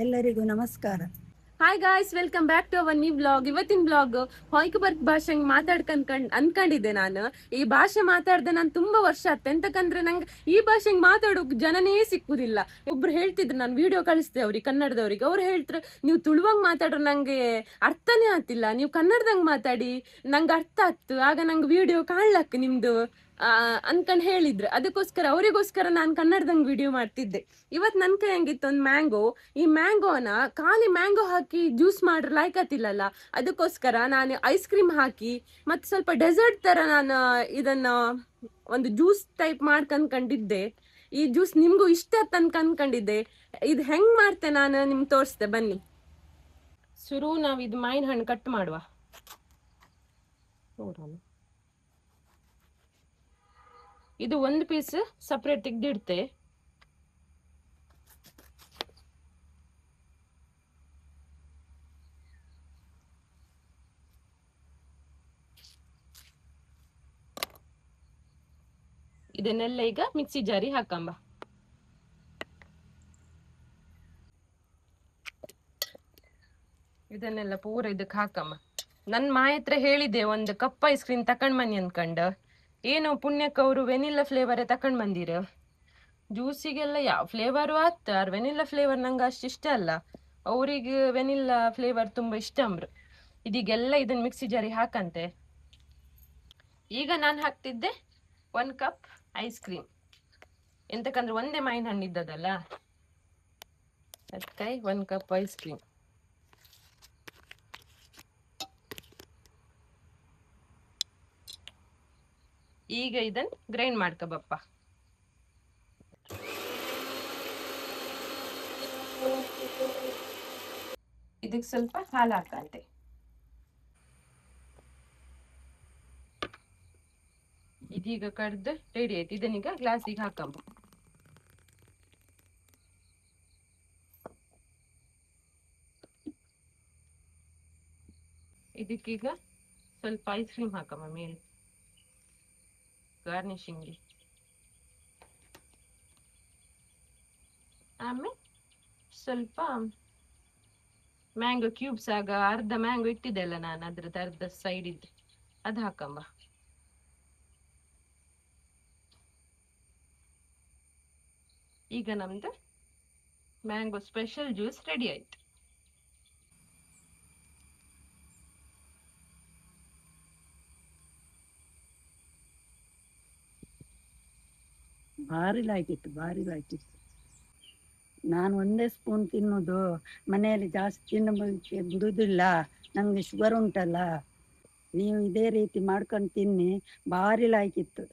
ಎಲ್ಲರಿಗೂ ನಮಸ್ಕಾರ. Hi guys, welcome back to our new blog. ಇವತ್ತಿನ ಬ್ಲಾಗ್ ಹೊಯ್ಕಬರ್ಗ್ ಭಾಷೆ ಅನ್ಕೊಂಡಿದ್ದೆ. ನಾನು ಈ ಭಾಷೆ ಮಾತಾಡ್ದೆ ನಾನು ತುಂಬಾ ವರ್ಷ ಆಯ್ತು. ಎಂತಕಂದ್ರೆ ನಂಗೆ ಈ ಭಾಷೆಗೆ ಮಾತಾಡೋಕ್ ಜನನೇ ಸಿಕ್ಕುದಿಲ್ಲ. ಒಬ್ರು ಹೇಳ್ತಿದ್ರು, ನಾನು ವಿಡಿಯೋ ಕಳಿಸ್ದೆ ಅವ್ರಿಗೆ, ಕನ್ನಡದವ್ರಿಗೆ. ಅವ್ರು ಹೇಳ್ತಾರೆ, ನೀವು ತುಳುವಂಗ್ ಮಾತಾಡ್ರು ನಂಗೆ ಅರ್ಥನೇ ಆಗ್ತಿಲ್ಲ, ನೀವು ಕನ್ನಡದಂಗ್ ಮಾತಾಡಿ ನಂಗೆ ಅರ್ಥ ಆಗ್ತು, ಆಗ ನಂಗೆ ವಿಡಿಯೋ ಕಾಣ್ಲಕ್ ನಿಮ್ದು ಅನ್ಕೊಂಡ್ ಹೇಳಿದ್ರು. ಅದಕ್ಕೋಸ್ಕರ ಅವರಿಗೋಸ್ಕರ ನಾನು ಕನ್ನಡದಂಗ್ ವಿಡಿಯೋ ಮಾಡ್ತಿದ್ದೆ. ಇವತ್ ನನ್ ಕೈ ಹೆಂಗಿತ್ತು, ಒಂದು ಮ್ಯಾಂಗೋ. ಈ ಮ್ಯಾಂಗೋನ ಖಾಲಿ ಮ್ಯಾಂಗೋ ಹಾಕಿ ಜ್ಯೂಸ್ ಮಾಡ್ರೆ ಲಾಯ್ಕತಿಲ್ಲಲ್ಲ, ಅದಕ್ಕೋಸ್ಕರ ನಾನು ಐಸ್ ಕ್ರೀಮ್ ಹಾಕಿ ಮತ್ತೆ ಸ್ವಲ್ಪ ಡೆಸರ್ಟ್ ತರ ನಾನು ಇದನ್ನ ಒಂದು ಜ್ಯೂಸ್ ಟೈಪ್ ಮಾಡ್ಕೊಂಡ್ಕೊಂಡಿದ್ದೆ. ಈ ಜ್ಯೂಸ್ ನಿಮ್ಗೂ ಇಷ್ಟ ಅನ್ಕೊಂಡಿದ್ದೆ. ಇದು ಹೆಂಗ್ ಮಾಡ್ತೆ ನಾನು ನಿಮ್ಗೆ ತೋರಿಸ್ದೆ, ಬನ್ನಿ. ಶುರು ನಾವ್ ಇದು ಮಾವಿನ ಹಣ್ಣು ಕಟ್ ಮಾಡುವ. ಇದು ಒಂದು ಪೀಸ್ ಸಪ್ರೇಟ್ ತೆಗ್ದಿಡ್ತೆ. ಇದನ್ನೆಲ್ಲ ಈಗ ಮಿಕ್ಸಿ ಜಾರಿ ಹಾಕಂಬ. ಇದನ್ನೆಲ್ಲ ಪೂರ ಇದಕ್ಕೆ ಹಾಕಮ್ಮ. ನನ್ ಮಾಯ ಹತ್ರ ಹೇಳಿದ್ದೆ ಒಂದು ಕಪ್ ಐಸ್ ಕ್ರೀಮ್ ತಕೊಂಡ್ ಬನ್ನಿ ಅನ್ಕಂಡ. ಏನೋ ಪುಣ್ಯಕ್ಕೆ ಅವರು ವೆನಿಲ್ಲಾ ಫ್ಲೇವರೇ ತಕೊಂಡ್ ಬಂದಿರ. ಜ್ಯೂಸಿಗೆಲ್ಲ ಯಾವ ಫ್ಲೇವರು ಆಗ್ತಾರ, ವೆನಿಲ್ಲಾ ಫ್ಲೇವರ್ ನಂಗೆ ಅಷ್ಟು ಇಷ್ಟ ಅಲ್ಲ. ಅವ್ರಿಗೆ ವೆನಿಲ್ಲಾ ಫ್ಲೇವರ್ ತುಂಬಾ ಇಷ್ಟ ಅಂಬ್ರು. ಇದೀಗೆಲ್ಲ ಇದನ್ನ ಮಿಕ್ಸಿ ಜಾರಿ ಹಾಕಂತೆ. ಈಗ ನಾನು ಹಾಕ್ತಿದ್ದೆ 1 ಕಪ್ ಐಸ್ ಕ್ರೀಮ್. ಎಂತಕಂದ್ರೆ ಒಂದೇ ಮಾವಿನ ಹಣ್ಣು ಇದ್ದದಲ್ಲ, ಅದಕ್ಕಾಗಿ 1 ಕಪ್ ಐಸ್ ಕ್ರೀಮ್. ಈಗ ಇದನ್ನ ಗ್ರೈಂಡ್ ಮಾಡ್ಕೋಬಪ್ಪ. ಇದಕ್ಕೆ ಸ್ವಲ್ಪ ಹಾಲು ಹಾಕಂತೆ. ಇದೀಗ ಕಡ್ದು ರೆಡಿ ಆಯ್ತು. ಇದನ್ನೀಗ ಗ್ಲಾಸಿಗೆ ಹಾಕಂಬ. ಇದಕ್ಕೀಗ ಸ್ವಲ್ಪ ಐಸ್ ಕ್ರೀಮ್ ಹಾಕಮ್ಮ ಮೇಲೆ ಗಾರ್ನಿಶಿಂಗ್. ಆಮೇಲೆ ಸ್ವಲ್ಪ ಮ್ಯಾಂಗೋ ಕ್ಯೂಬ್ಸ್, ಆಗ ಅರ್ಧ ಮ್ಯಾಂಗೋ ಇಟ್ಟಿದ್ದೆ ಅಲ್ಲ ನಾನು, ಅದ್ರದ್ದು ಅರ್ಧ ಸೈಡ್ ಇದ್ದು ಅದು ಹಾಕಂಬ. ಈಗ ನಮ್ದು ಮ್ಯಾಂಗೋ ಸ್ಪೆಷಲ್ ಜ್ಯೂಸ್ ರೆಡಿ ಆಯ್ತು. ಭಾರಿ ಲಾಯ್ಕಿತ್ತು. ನಾನು ಒಂದೇ ಸ್ಪೂನ್ ತಿನ್ನೋದು, ಮನೆಯಲ್ಲಿ ಜಾಸ್ತಿ ತಿನ್ನೋಕೆ ಬಿಡುವುದಿಲ್ಲ, ನಂಗೆ ಶುಗರ್ ಉಂಟಲ್ಲ. ನೀವು ಇದೇ ರೀತಿ ಮಾಡ್ಕೊಂಡು ತಿನ್ನಿ, ಭಾರಿ ಲಾಯ್ಕಿತ್ತು.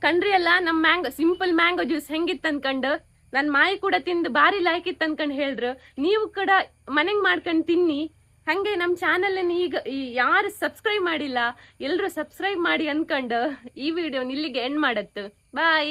ಕಂಡ್ರಿ ಅಲ್ಲ ನಮ್ ಮ್ಯಾಂಗೋ, ಸಿಂಪಲ್ ಮ್ಯಾಂಗೋ ಜ್ಯೂಸ್ ಹೆಂಗಿತ್ತು ಅನ್ಕಂಡು. ನನ್ ಮಾಯಿ ಕೂಡ ತಿಂದು ಬಾರಿ ಲಾಯ್ಕಿತ್ತು ಅನ್ಕಂಡು ಹೇಳಿದ್ರು. ನೀವು ಕೂಡ ಮನೆಗೆ ಮಾಡ್ಕೊಂಡು ತಿನ್ನಿ. ಹಂಗೆ ನಮ್ಮ ಚಾನಲ್ ಈಗ ಯಾರು ಸಬ್ಸ್ಕ್ರೈಬ್ ಮಾಡಿಲ್ಲ, ಎಲ್ರು ಸಬ್ಸ್ಕ್ರೈಬ್ ಮಾಡಿ ಅನ್ಕಂಡು ಈ ವಿಡಿಯೋ ಇಲ್ಲಿಗೆ ಎಂಡ್ ಮಾಡತ್ತು. ಬಾಯ್.